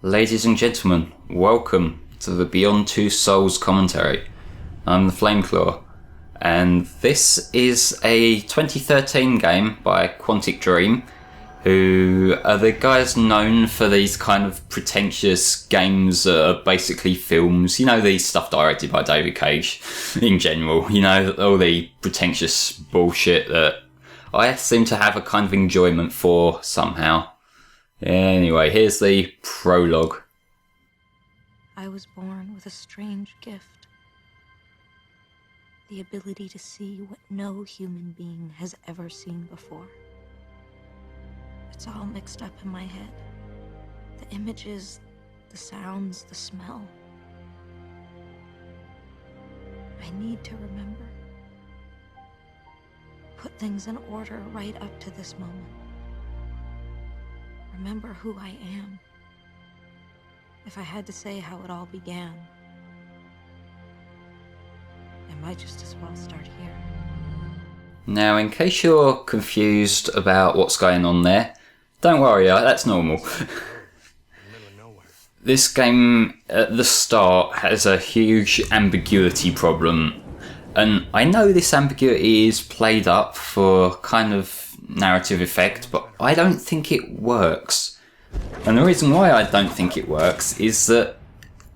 Ladies and gentlemen, welcome to the Beyond Two Souls commentary. I'm the Flameclaw, and this is a 2013 game by Quantic Dream, who are the guys known for these kind of pretentious games that are basically films. You know, these stuff directed by David Cage in general. You know, all the pretentious bullshit that I seem to have a kind of enjoyment for somehow. Anyway, here's the prologue. I was born with a strange gift. The ability to see what no human being has ever seen before. It's all mixed up in my head. The images, the sounds, the smell. I need to remember. Put things in order right up to this moment. Remember who I am. If I had to say how it all began, I might just as well start here. Now, in case you're confused about what's going on there, don't worry, that's normal. This game at the start has a huge ambiguity problem, and I know this ambiguity is played up for kind of narrative effect, but I don't think it works. And the reason why I don't think it works is that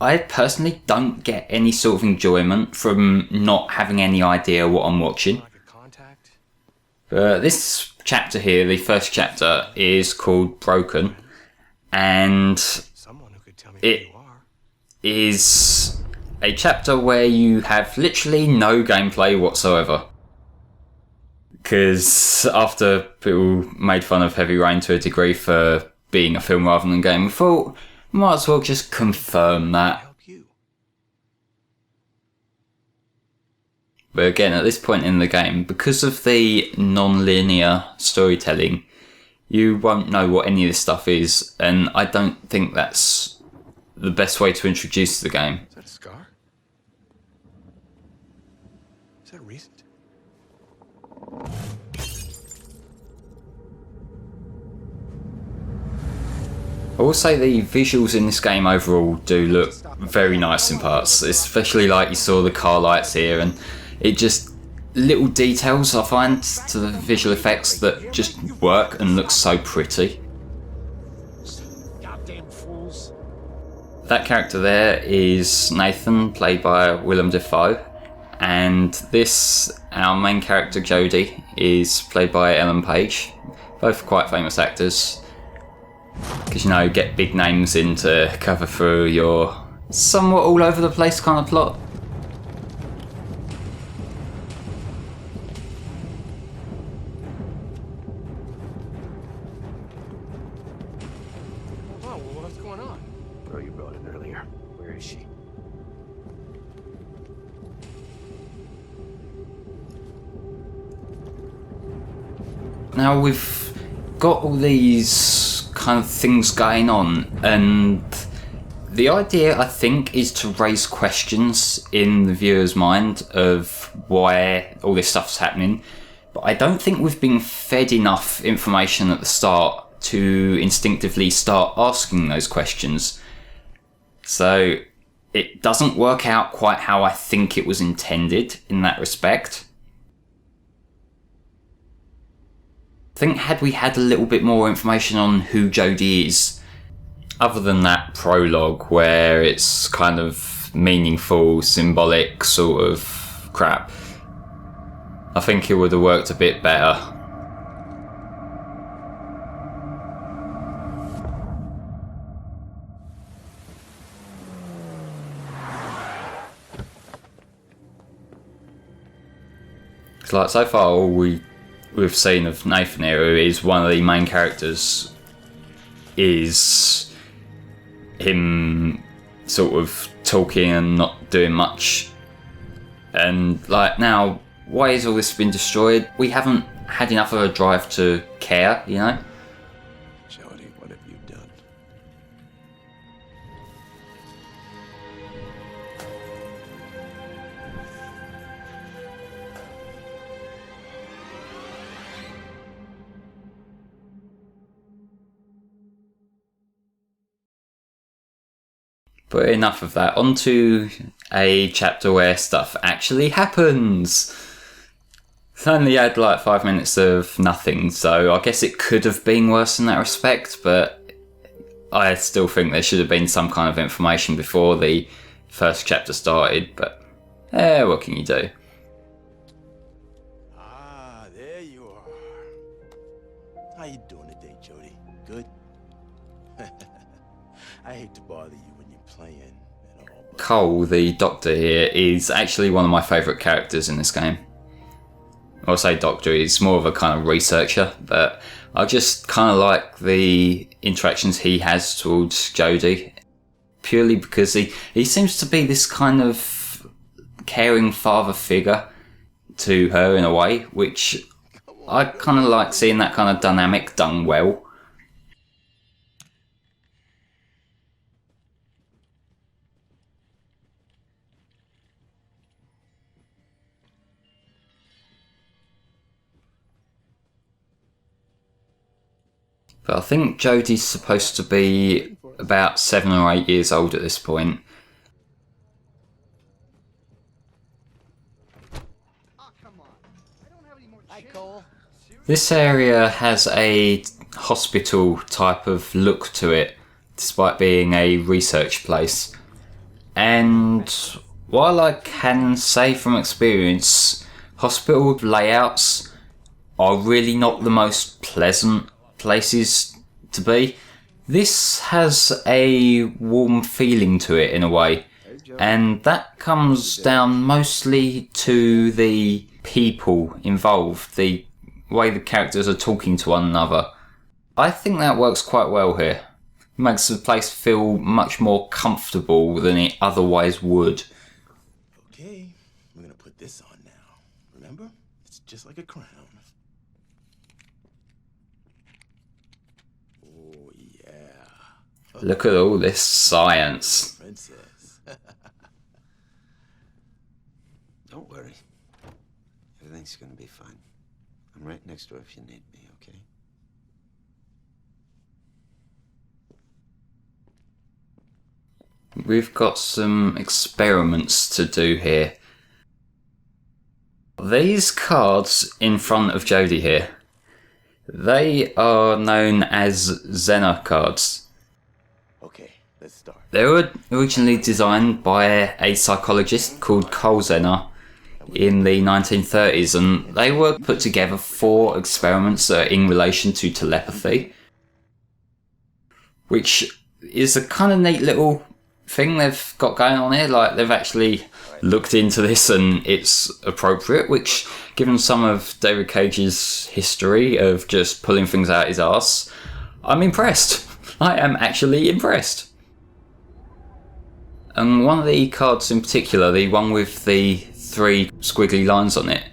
I personally don't get any sort of enjoyment from not having any idea what I'm watching. But this chapter here, the first chapter, is called Broken, and it is a chapter where you have literally no gameplay whatsoever. Because after people made fun of Heavy Rain to a degree for being a film rather than a game, we thought might as well just confirm that. But again, at this point in the game, because of the non-linear storytelling, you won't know what any of this stuff is, and I don't think that's the best way to introduce the game. Is that a scar? Is that recent? I will say the visuals in this game overall do look very nice in parts, especially like you saw the car lights here, and it just little details I find to the visual effects that just work and look so pretty. Goddamn fools. That character there is Nathan, played by Willem Dafoe, and this, our main character Jodie, is played by Ellen Page, both quite famous actors. Because, you know, get big names in to cover through your somewhat all over the place kind of plot. Oh, well, what's going on? Bro, you brought in earlier. Where is she? Now we've got all these kind of things going on, and the idea, I think, is to raise questions in the viewer's mind of why all this stuff's happening, but I don't think we've been fed enough information at the start to instinctively start asking those questions. So it doesn't work out quite how I think it was intended in that respect. I think had we had a little bit more information on who Jodie is, other than that prologue where it's kind of meaningful, symbolic sort of crap, I think it would have worked a bit better. It's like, so far all we've seen of Nathan here, who is one of the main characters, is him sort of talking and not doing much. And like, now, why has all this been destroyed? We haven't had enough of a drive to care, you know? But enough of that. On to a chapter where stuff actually happens. It only had like 5 minutes of nothing, so I guess it could have been worse in that respect, but I still think there should have been some kind of information before the first chapter started, but what can you do? Ah, there you are. How you doing today, Jody? Good? I hate to bother you when you're playing and all, but... Cole, the doctor here, is actually one of my favourite characters in this game. I'll say doctor, he's more of a kind of researcher, but I just kind of like the interactions he has towards Jodie, purely because he seems to be this kind of caring father figure to her in a way, which I kind of like seeing that kind of dynamic done well. But I think Jodie's supposed to be about 7 or 8 years old at this point. This area has a hospital type of look to it, despite being a research place. And while I can say from experience, hospital layouts are really not the most pleasant places to be, this has a warm feeling to it in a way, and that comes down mostly to the people involved, the way the characters are talking to one another. I think that works quite well here. It makes the place feel much more comfortable than it otherwise would. Okay, we're gonna put this on now. Remember? It's just like a crown. Oh, yeah. Look at all this science. Princess. Don't worry. Everything's gonna be fine. I'm right next door if you need me, okay? We've got some experiments to do here. These cards in front of Jodie here, they are known as Zener cards. Okay, let's start. They were originally designed by a psychologist called Carl Zener in the 1930s, and they were put together for experiments in relation to telepathy, which is a kind of neat little thing they've got going on here. Like, they've actually looked into this and it's appropriate, which, given some of David Cage's history of just pulling things out his arse, I'm impressed. I am actually impressed. And one of the cards in particular, the one with the 3 squiggly lines on it,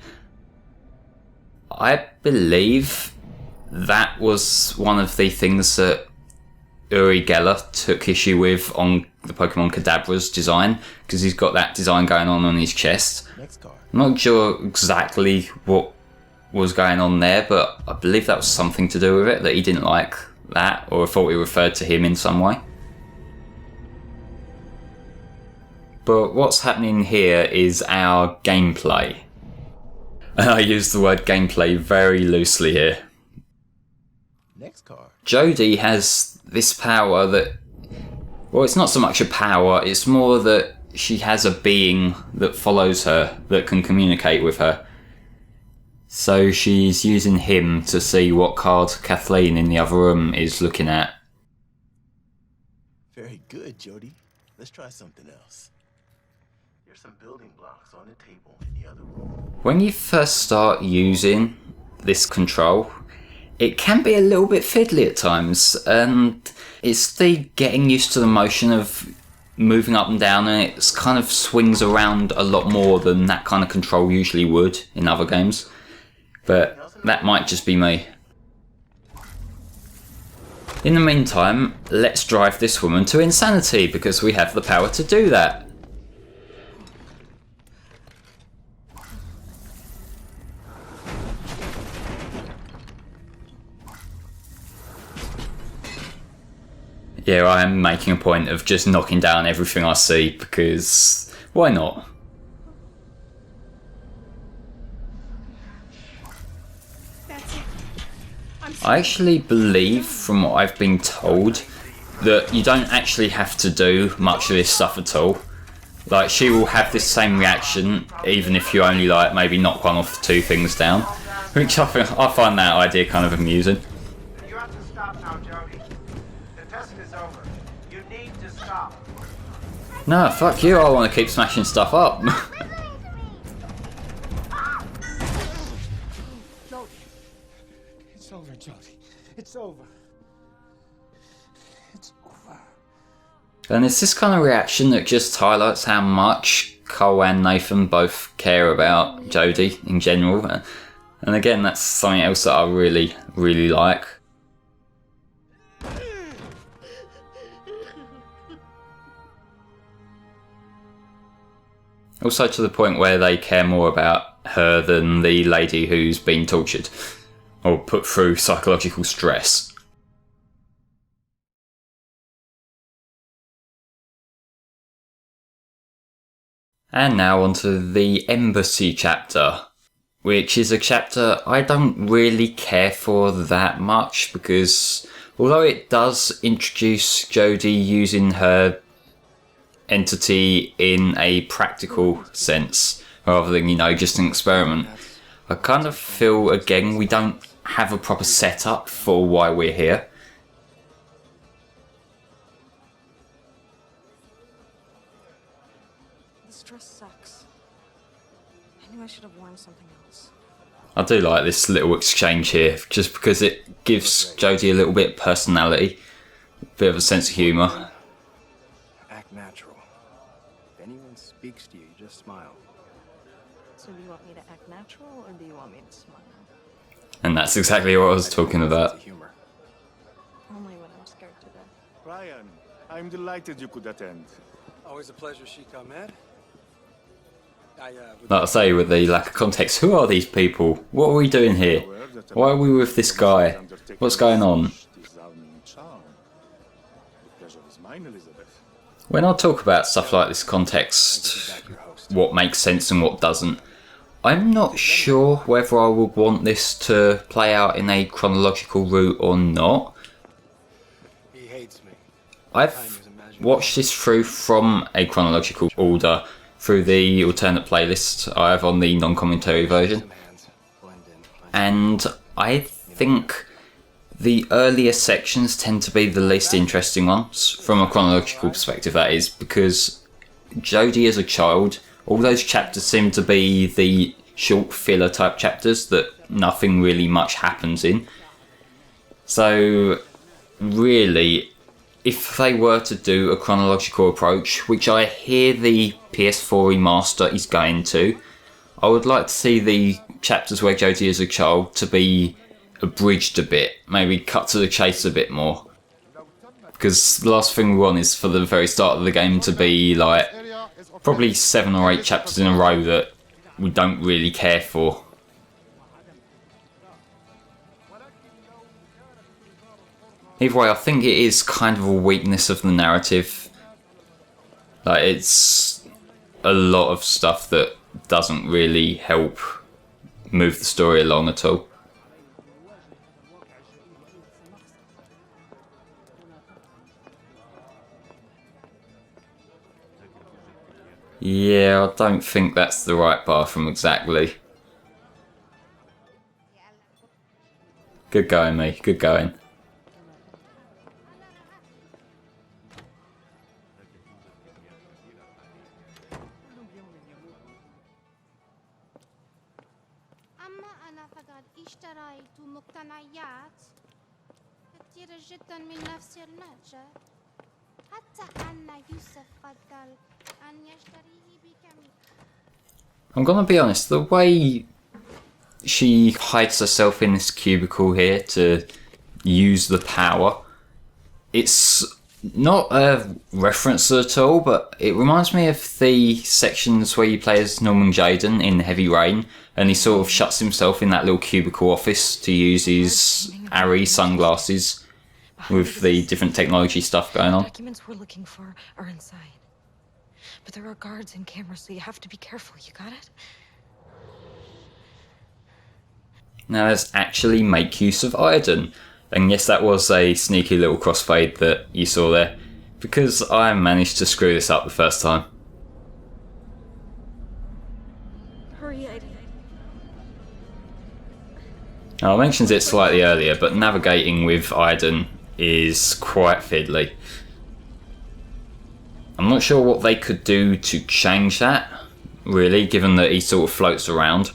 I believe that was one of the things that Uri Geller took issue with on the Pokemon Kadabra's design, because he's got that design going on his chest. Next card. I'm not sure exactly what was going on there, but I believe that was something to do with it, that he didn't like that, or thought it referred to him in some way. But what's happening here is our gameplay. And I use the word gameplay very loosely here. Next card. Jodie has this power that, well, it's not so much a power, it's more that she has a being that follows her, that can communicate with her. So she's using him to see what card Kathleen in the other room is looking at. Very good, Jody. Let's try something else. There's some building blocks on the table in the other room. When you first start using this control, it can be a little bit fiddly at times, and it's the getting used to the motion of moving up and down, and it kind of swings around a lot more than that kind of control usually would in other games. But that might just be me. In the meantime, let's drive this woman to insanity, because we have the power to do that. Yeah, I am making a point of just knocking down everything I see, because why not? I actually believe, from what I've been told, that you don't actually have to do much of this stuff at all. Like, she will have this same reaction even if you only, like, maybe knock one off 2 things down. Which I find that idea kind of amusing. You have to stop now, Jody. The test is over. You need to stop. No, fuck you, I want to keep smashing stuff up. Jody. It's over, Jody. It's over. It's over. And it's this kind of reaction that just highlights how much Cole and Nathan both care about Jodie in general. And again, that's something else that I really, really like. Also to the point where they care more about her than the lady who's been tortured or put through psychological stress. And now onto the Embassy chapter, which is a chapter I don't really care for that much, because although it does introduce Jodie using her entity in a practical sense rather than, you know, just an experiment, I kind of feel again we don't have a proper setup for why we're here. This dress sucks. I knew I should have worn something else. I do like this little exchange here, just because it gives Jodie a little bit of personality, a bit of a sense of humour. Act natural. If anyone speaks to you, you just smile. So do you want me to act natural, or do you want me to smile? And that's exactly what I was talking about. Humor. Only when I'm scared to death. Ryan, I'm delighted you could attend. Always a pleasure, Sheikh Ahmed. Like I say, with the lack of context, who are these people? What are we doing here? Why are we with this guy? What's going on? When I talk about stuff like this context, what makes sense and what doesn't, I'm not sure whether I would want this to play out in a chronological route or not. He hates me. I've watched this through from a chronological order through the alternate playlist I have on the non-commentary version, and I think the earlier sections tend to be the least interesting ones, from a chronological perspective that is, because Jodie as a child, all those chapters seem to be the short filler type chapters that nothing really much happens in. So really, if they were to do a chronological approach, which I hear the PS4 remaster is going to, I would like to see the chapters where Jodie is a child to be abridged a bit, maybe cut to the chase a bit more. Because the last thing we want is for the very start of the game to be like probably 7 or 8 chapters in a row that we don't really care for. Either way, I think it is kind of a weakness of the narrative. Like, it's a lot of stuff that doesn't really help move the story along at all. Yeah, I don't think that's the right bathroom exactly. Good going, me. Good going. أما أنا فقد اشتريت مقتنيات كثيرة جدا من نفس المتجر حتى أن يوسف فضل أن يشتريه بكم. I'm gonna be honest, the way she hides herself in this cubicle here to use the power, it's not a reference at all, but it reminds me of the sections where you play as Norman Jayden in Heavy Rain, and he sort of shuts himself in that little cubicle office to use his Arri sunglasses with the different technology stuff going on. Documents we're looking for are inside. But there are guards and cameras, so you have to be careful. You got it? Now let's actually make use of iodine. And yes, that was a sneaky little crossfade that you saw there, because I managed to screw this up the first time. Hurry, Aiden. Now, I mentioned it slightly earlier, but navigating with Aiden is quite fiddly. I'm not sure what they could do to change that, really, given that he sort of floats around.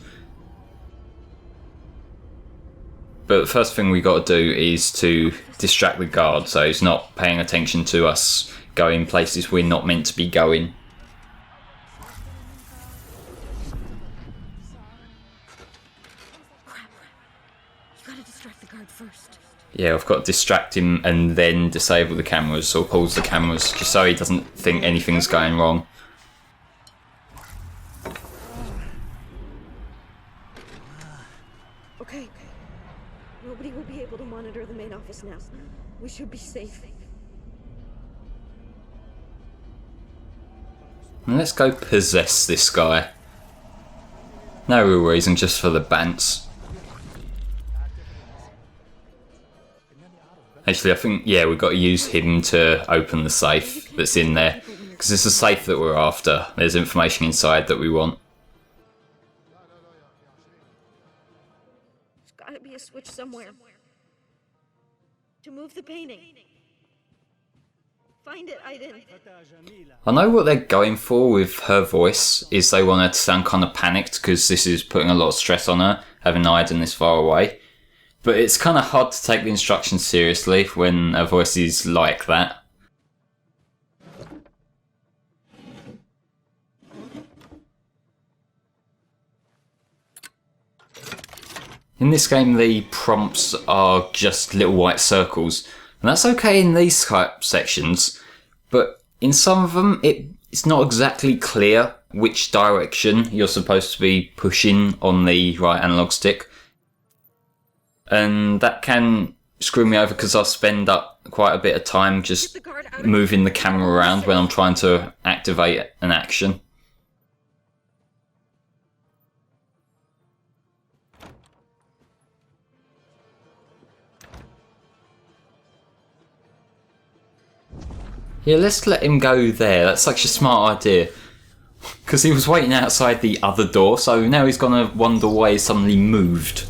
But the first thing we got to do is to distract the guard, so he's not paying attention to us going places we're not meant to be going. Yeah, I've got to distract him and then disable the cameras, or pause the cameras, just so he doesn't think anything's going wrong. Okay. Nobody will be able to monitor the main office now. We should be safe. And let's go possess this guy. No real reason, just for the bants. Actually, I think, yeah, we've got to use him to open the safe that's in there. Because it's a safe that we're after. There's information inside that we want. There's gotta be a switch somewhere. To move the painting. Find it, Aiden. I know what they're going for with her voice, is they want her to sound kind of panicked, because this is putting a lot of stress on her, having Aiden this far away. But it's kind of hard to take the instructions seriously when a voice is like that. In this game, the prompts are just little white circles, and that's okay in these type sections, but in some of them, it's not exactly clear which direction you're supposed to be pushing on the right analog stick. And that can screw me over because I spend up quite a bit of time just moving the camera around when I'm trying to activate an action. Yeah, let's let him go there. That's such a smart idea. Because he was waiting outside the other door, so now he's gonna wonder why he suddenly moved.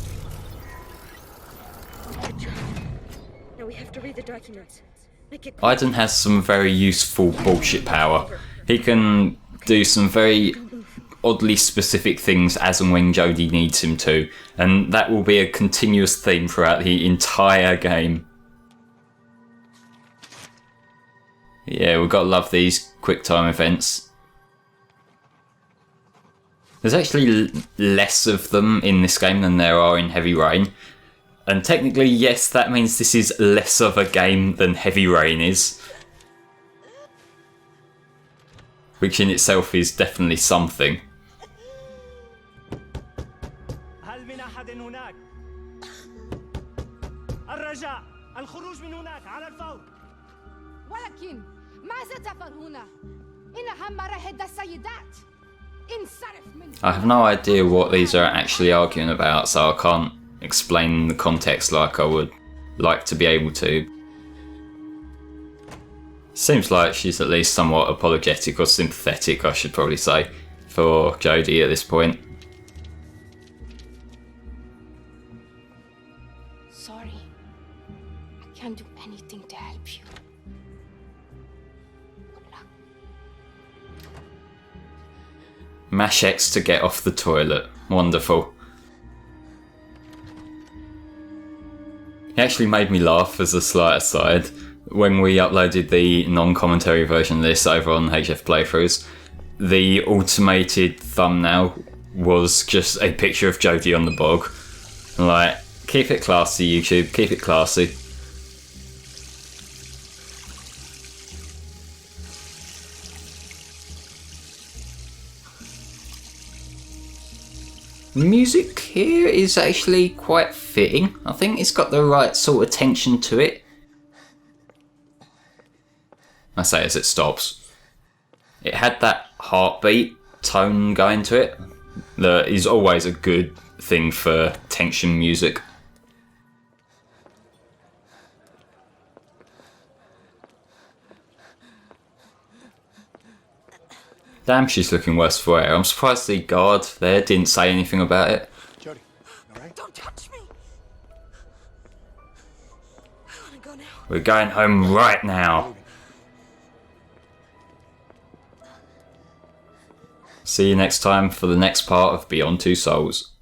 Now we have to read the documents. Aiden has some very useful bullshit power. He can do some very oddly specific things as and when Jodie needs him to, and that will be a continuous theme throughout the entire game. Yeah, we've got to love these quick time events. There's actually less of them in this game than there are in Heavy Rain. And technically, yes, that means this is less of a game than Heavy Rain is. Which in itself is definitely something. I have no idea what these are actually arguing about, so I can't explain the context like I would like to be able to. Seems like she's at least somewhat apologetic or sympathetic, I should probably say, for Jodie at this point. Sorry. I can't do anything to help you. Good luck. Mash X to get off the toilet. Wonderful. It actually made me laugh as a slight aside. When we uploaded the non-commentary version of this over on HF Playthroughs, the automated thumbnail was just a picture of Jodie on the bog. Like, keep it classy, YouTube, keep it classy. The music here is actually quite fitting. I think it's got the right sort of tension to it. I say as it stops. It had that heartbeat tone going to it that is always a good thing for tension music. Damn, she's looking worse for wear. I'm surprised the guard there didn't say anything about it. Jody, all right? Don't touch me. I want to go now. We're going home right now. See you next time for the next part of Beyond Two Souls.